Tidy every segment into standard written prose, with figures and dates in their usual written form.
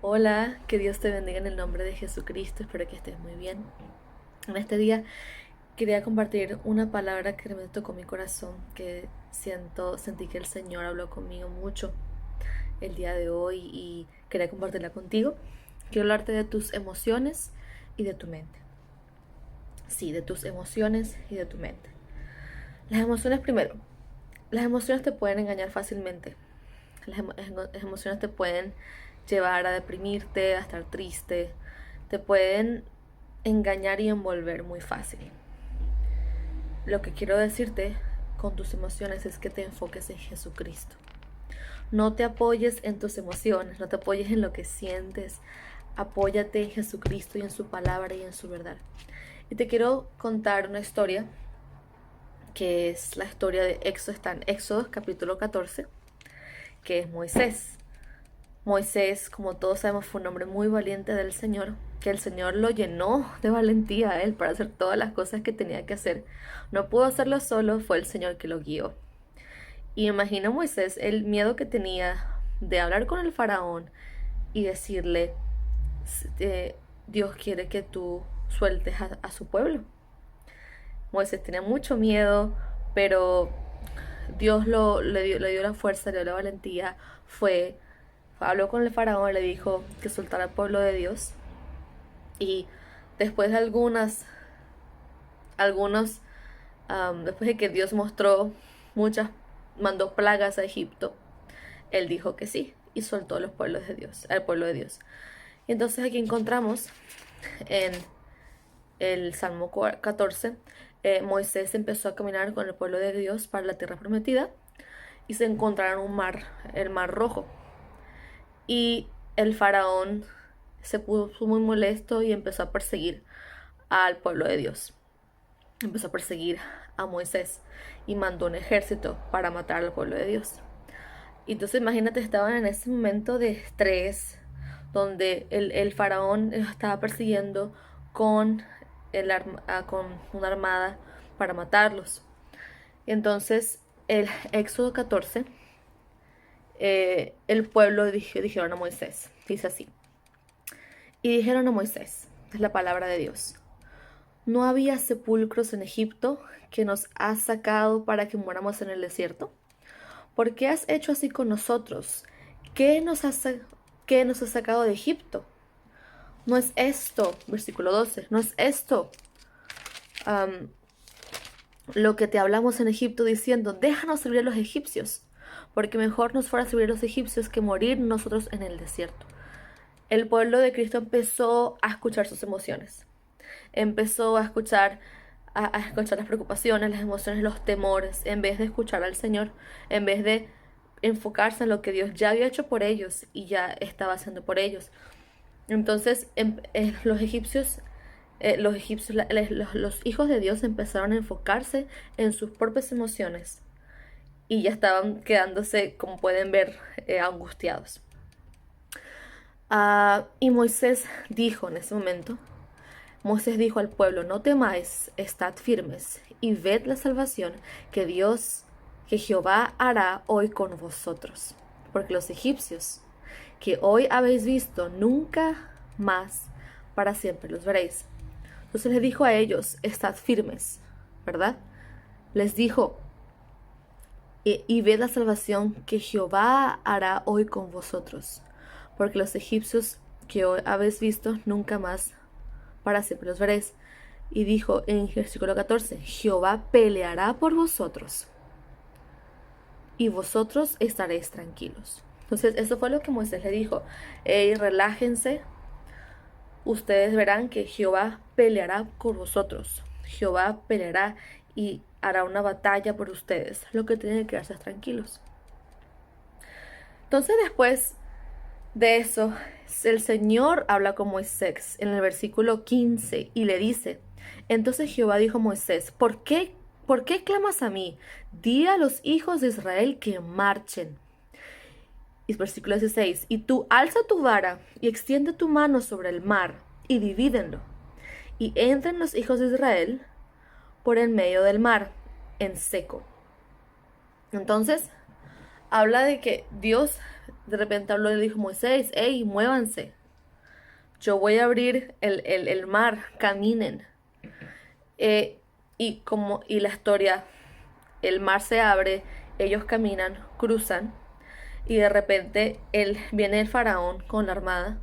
Hola, que Dios te bendiga en el nombre de Jesucristo, espero que estés muy bien. En este día quería compartir una palabra que me tocó mi corazón, que sentí que el Señor habló conmigo mucho el día de hoy y quería compartirla contigo. Quiero hablarte de tus emociones y de tu mente. Sí, de tus emociones y de tu mente. Las emociones primero. Las emociones te pueden engañar fácilmente. Las emociones te pueden llevar a deprimirte, a estar triste, te pueden engañar y envolver muy fácil. Lo que quiero decirte con tus emociones es que te enfoques en Jesucristo. No te apoyes en tus emociones, no te apoyes en lo que sientes. Apóyate en Jesucristo y en su palabra y en su verdad. Y te quiero contar una historia que es la historia de Éxodo, está en Éxodo capítulo 14, que es Moisés. Moisés, como todos sabemos, fue un hombre muy valiente del Señor, que el Señor lo llenó de valentía a él para hacer todas las cosas que tenía que hacer. No pudo hacerlo solo, fue el Señor que lo guió. Y imagina Moisés el miedo que tenía de hablar con el faraón y decirle, Dios quiere que tú sueltes a su pueblo. Moisés tenía mucho miedo, pero Dios le dio la fuerza, le dio la valentía, habló con el faraón, le dijo que soltara al pueblo de Dios. Y después de algunos, después de que Dios mostró muchas, mandó plagas a Egipto, él dijo que sí y soltó a los pueblos de Dios, al pueblo de Dios. Y entonces aquí encontramos en el Salmo 14, Moisés empezó a caminar con el pueblo de Dios para la tierra prometida y se encontraron un mar, el mar rojo. Y el faraón se puso muy molesto y empezó a perseguir al pueblo de Dios. Empezó a perseguir a Moisés y mandó un ejército para matar al pueblo de Dios. Y entonces imagínate, estaban en ese momento de estrés donde el faraón estaba persiguiendo con, con una armada para matarlos. Y entonces el Éxodo 14, el pueblo dijeron a Moisés, dice así, y dijeron a Moisés, es la palabra de Dios, ¿no había sepulcros en Egipto que nos has sacado para que muramos en el desierto? ¿Por qué has hecho así con nosotros? ¿Qué nos has, qué nos has sacado de Egipto? No es esto, versículo 12, no es esto um, lo que te hablamos en Egipto diciendo, déjanos servir a los egipcios, porque mejor nos fuera a servir a los egipcios que morir nosotros en el desierto. El pueblo de Cristo empezó a escuchar sus emociones, empezó a escuchar las preocupaciones, las emociones, los temores, en vez de escuchar al Señor, en vez de enfocarse en lo que Dios ya había hecho por ellos y ya estaba haciendo por ellos. Entonces los hijos de Dios empezaron a enfocarse en sus propias emociones y ya estaban quedándose, como pueden ver, angustiados. Y Moisés dijo en ese momento, Moisés dijo al pueblo, no temáis, estad firmes y ved la salvación que que Jehová hará hoy con vosotros. Porque los egipcios que hoy habéis visto, nunca más para siempre los veréis. Entonces les dijo a ellos, estad firmes, ¿verdad? Les dijo, y ved la salvación que Jehová hará hoy con vosotros. Porque los egipcios que hoy habéis visto, nunca más para siempre los veréis. Y dijo en el versículo 14, Jehová peleará por vosotros y vosotros estaréis tranquilos. Entonces eso fue lo que Moisés le dijo, hey, relájense, ustedes verán que Jehová peleará por vosotros, Jehová peleará y hará una batalla por ustedes, lo que tienen que quedarse tranquilos. Entonces después de eso, el Señor habla con Moisés en el versículo 15 y le dice, entonces Jehová dijo a Moisés, ¿por qué clamas a mí? Di a los hijos de Israel que marchen. Y versículo 16, y tú alza tu vara y extiende tu mano sobre el mar y divídenlo. Y entren los hijos de Israel por en medio del mar, en seco. Entonces, habla de que Dios de repente habló y le dijo a Moisés, hey, muévanse. Yo voy a abrir el mar, caminen. Y la historia, el mar se abre, ellos caminan, cruzan, y de repente viene el faraón con la armada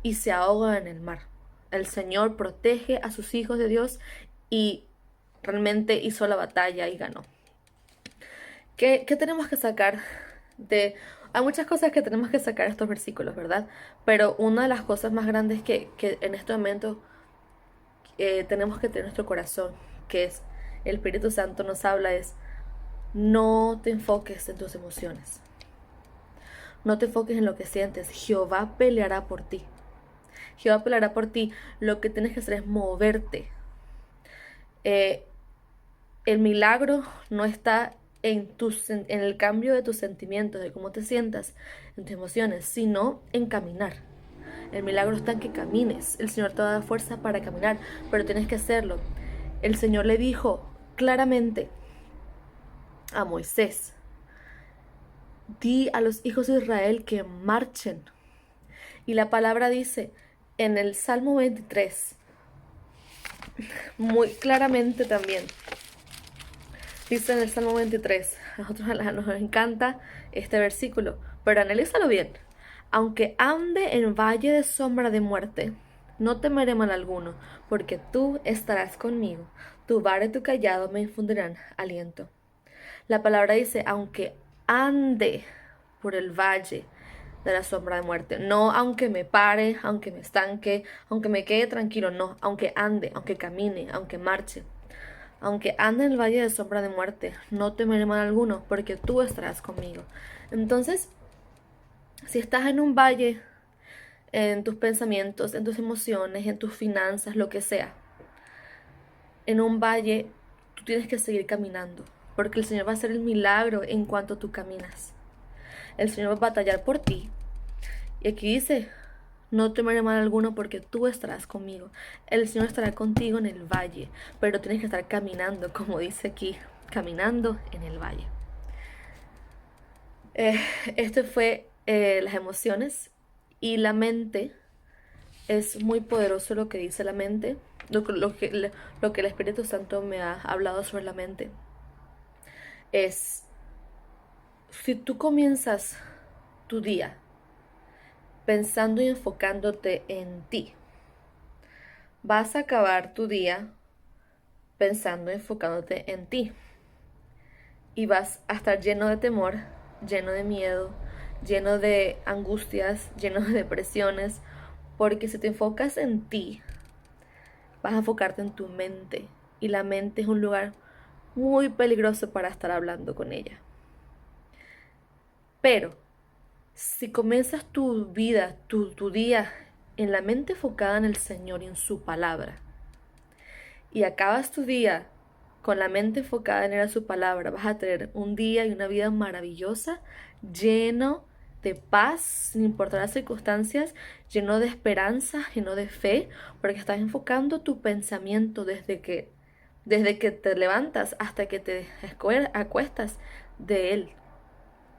y se ahoga en el mar. El Señor protege a sus hijos de Dios y realmente hizo la batalla y ganó. ¿Qué tenemos que sacar de...? Hay muchas cosas que tenemos que sacar de estos versículos, ¿verdad? Pero una de las cosas más grandes que en este momento tenemos que tener en nuestro corazón, que es el Espíritu Santo nos habla, es no te enfoques en tus emociones. No te enfoques en lo que sientes. Jehová peleará por ti. Jehová peleará por ti. Lo que tienes que hacer es moverte. El milagro no está en el cambio de tus sentimientos, de cómo te sientas, en tus emociones, sino en caminar. El milagro está en que camines. El Señor te va a dar fuerza para caminar, pero tienes que hacerlo. El Señor le dijo claramente a Moisés, di a los hijos de Israel que marchen. Y la palabra dice en el Salmo 23, muy claramente también, dice en el Salmo 23, a nosotros nos encanta este versículo, pero analízalo bien. Aunque ande en valle de sombra de muerte, no temeré mal alguno, porque tú estarás conmigo. Tu vara y tu callado me infundirán aliento. La palabra dice, aunque ande por el valle de la sombra de muerte. No aunque me pare, aunque me estanque, aunque me quede tranquilo. No, aunque ande, aunque camine, aunque marche. Aunque ande en el valle de sombra de muerte, no temeré mal alguno, porque tú estarás conmigo. Entonces, si estás en un valle, en tus pensamientos, en tus emociones, en tus finanzas, lo que sea, en un valle, tú tienes que seguir caminando, porque el Señor va a hacer el milagro en cuanto tú caminas. El Señor va a batallar por ti. Y aquí dice, no temeré mal alguno porque tú estarás conmigo. El Señor estará contigo en el valle, pero tienes que estar caminando, como dice aquí, caminando en el valle. Esto fue las emociones y la mente. Es muy poderoso lo que dice la mente, lo que el Espíritu Santo me ha hablado sobre la mente. Es, si tú comienzas tu día pensando y enfocándote en ti, vas a acabar tu día pensando y enfocándote en ti. Y vas a estar lleno de temor, lleno de miedo, lleno de angustias, lleno de depresiones, porque si te enfocas en ti, vas a enfocarte en tu mente. Y la mente es un lugar muy peligroso para estar hablando con ella. Pero si comienzas tu vida, tu día en la mente enfocada en el Señor y en su palabra, y acabas tu día con la mente enfocada en su palabra, vas a tener un día y una vida maravillosa, lleno de paz, sin importar las circunstancias, lleno de esperanza, lleno de fe, porque estás enfocando tu pensamiento desde que te levantas hasta que te acuestas de Él,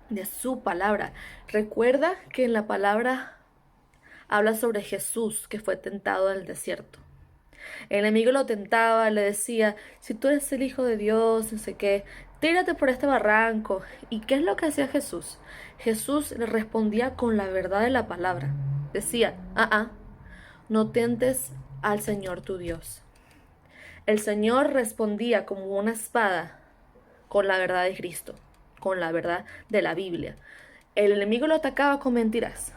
de su palabra. Recuerda que en la palabra habla sobre Jesús que fue tentado en el desierto. El enemigo lo tentaba, le decía, si tú eres el Hijo de Dios, no sé qué, tírate por este barranco. ¿Y qué es lo que hacía Jesús? Jesús le respondía con la verdad de la palabra. Decía, no tentes al Señor tu Dios. El Señor respondía como una espada con la verdad de Cristo, con la verdad de la Biblia. El enemigo lo atacaba con mentiras,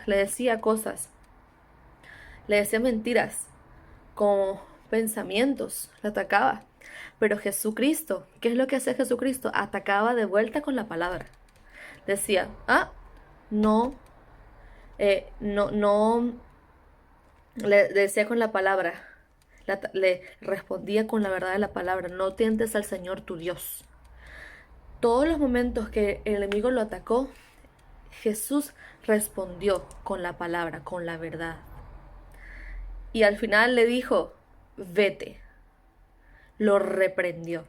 le decía cosas, le decía mentiras, con pensamientos, le atacaba. Pero Jesucristo, ¿qué es lo que hacía Jesucristo? Atacaba de vuelta con la palabra. Decía, no, le decía con la palabra, le respondía con la verdad de la palabra, no tientes al Señor tu Dios. Todos los momentos que el enemigo lo atacó, Jesús respondió con la palabra, con la verdad. Y al final le dijo, vete. Lo reprendió.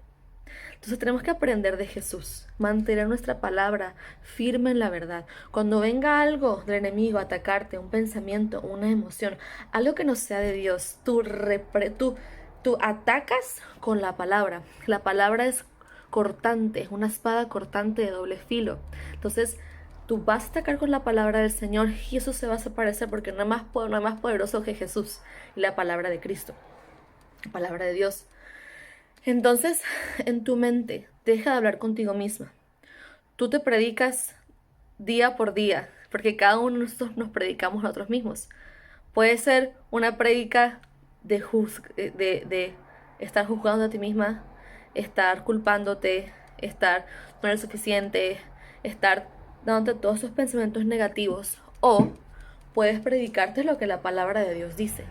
Entonces tenemos que aprender de Jesús, mantener nuestra palabra firme en la verdad. Cuando venga algo del enemigo a atacarte, un pensamiento, una emoción, algo que no sea de Dios, tú atacas con la palabra. La palabra es cortante, es una espada cortante de doble filo. Entonces tú vas a atacar con la palabra del Señor y eso se va a desaparecer porque no hay más poderoso que Jesús y la palabra de Cristo, la palabra de Dios. Entonces, en tu mente, deja de hablar contigo misma. Tú te predicas día por día, porque cada uno de nosotros nos predicamos a nosotros mismos. Puede ser una prédica de estar juzgando a ti misma, estar culpándote, estar no eres suficiente, estar dándote todos esos pensamientos negativos. O puedes predicarte lo que la palabra de Dios dice.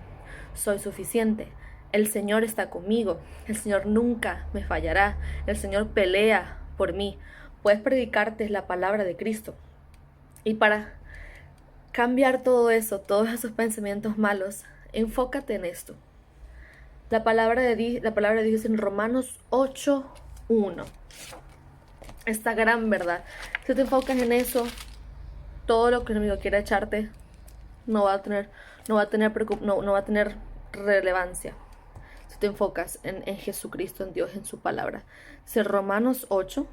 Soy suficiente. El Señor está conmigo. El Señor nunca me fallará. El Señor pelea por mí. Puedes predicarte la palabra de Cristo. Y para cambiar todo eso, todos esos pensamientos malos, enfócate en esto. La palabra de Dios dice en Romanos 8:1. Esta gran verdad. Si te enfocas en eso, todo lo que el enemigo quiera echarte no va a tener relevancia. Si te enfocas en Jesucristo, en Dios, en su palabra. Dice Romanos 8.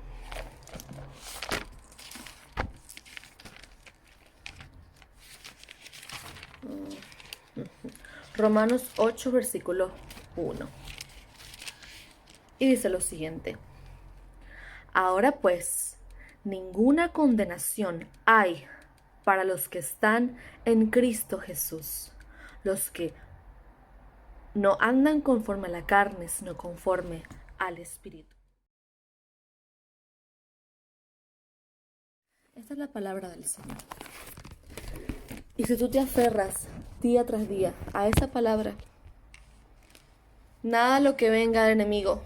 Romanos 8, versículo 1. Y dice lo siguiente. Ahora pues, ninguna condenación hay para los que están en Cristo Jesús, los que no andan conforme a la carne, sino conforme al Espíritu. Esta es la palabra del Señor. Y si tú te aferras día tras día a esa palabra, nada lo que venga del enemigo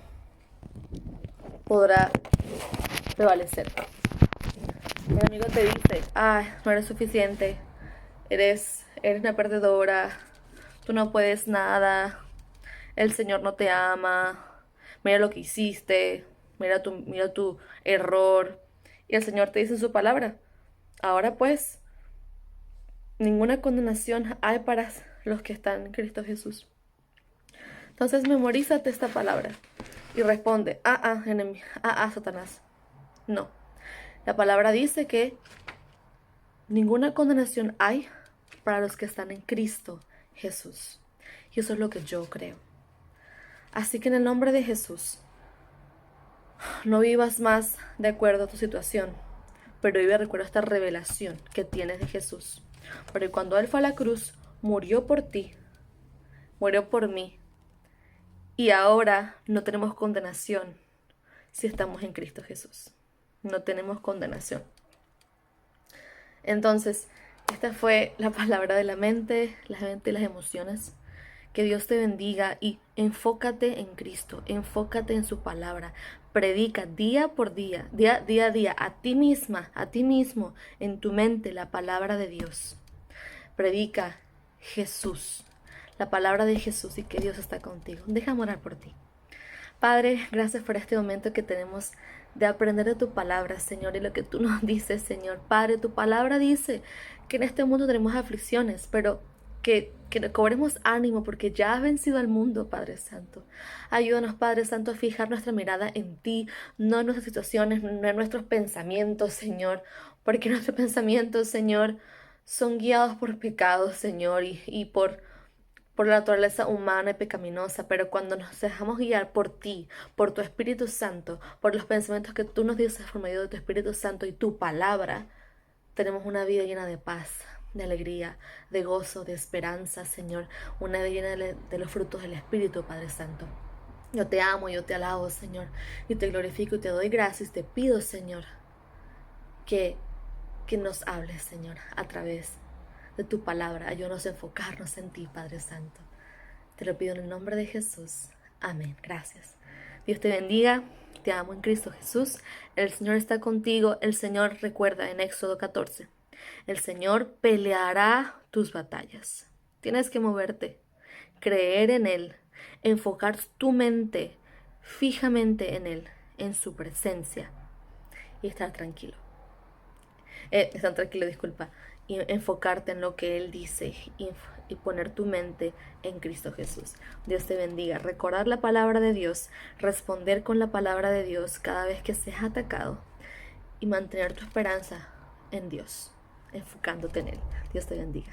podrá prevalecer. El enemigo te dice, no eres suficiente, eres una perdedora, tú no puedes nada, el Señor no te ama, mira lo que hiciste, mira tu error. Y el Señor te dice en su palabra, ahora pues, ninguna condenación hay para los que están en Cristo Jesús. Entonces memorízate esta palabra y responde, Satanás. No. La palabra dice que ninguna condenación hay para los que están en Cristo Jesús. Y eso es lo que yo creo. Así que en el nombre de Jesús, no vivas más de acuerdo a tu situación, pero vive de acuerdo a esta revelación que tienes de Jesús. Porque cuando Él fue a la cruz, murió por ti, murió por mí. Y ahora no tenemos condenación si estamos en Cristo Jesús. No tenemos condenación. Entonces, esta fue la palabra de la mente y las emociones. Que Dios te bendiga y enfócate en Cristo, enfócate en su palabra. Predica día por día, día a día, a ti misma, a ti mismo, en tu mente la palabra de Dios. Predica Jesús, la palabra de Jesús y que Dios está contigo. Déjame orar por ti. Padre, gracias por este momento que tenemos de aprender de tu palabra, Señor, y lo que tú nos dices, Señor. Padre, tu palabra dice que en este mundo tenemos aflicciones, pero que cobremos ánimo porque ya has vencido al mundo, Padre Santo. Ayúdanos, Padre Santo, a fijar nuestra mirada en ti, no en nuestras situaciones, no en nuestros pensamientos, Señor, porque nuestros pensamientos, Señor, son guiados por pecados, Señor, y por la naturaleza humana y pecaminosa, pero cuando nos dejamos guiar por ti, por tu Espíritu Santo, por los pensamientos que tú nos dices por medio de tu Espíritu Santo y tu palabra, tenemos una vida llena de paz, de alegría, de gozo, de esperanza, Señor, una vida llena de los frutos del Espíritu, Padre Santo. Yo te amo, yo te alabo, Señor, y te glorifico y te doy gracias. Te pido, Señor, que nos hables, Señor, a través de tu palabra. Ayúdanos a enfocarnos en ti, Padre Santo. Te lo pido en el nombre de Jesús. Amén. Gracias. Dios te bendiga. Te amo en Cristo Jesús. El Señor está contigo. El Señor, recuerda en Éxodo 14. El Señor peleará tus batallas. Tienes que moverte, creer en Él, enfocar tu mente fijamente en Él en su presencia y estar tranquilo. Estar tranquilo, disculpa. Y enfocarte en lo que Él dice y poner tu mente en Cristo Jesús. Dios te bendiga. Recordar la palabra de Dios, responder con la palabra de Dios cada vez que seas atacado y mantener tu esperanza en Dios, enfocándote en Él. Dios te bendiga.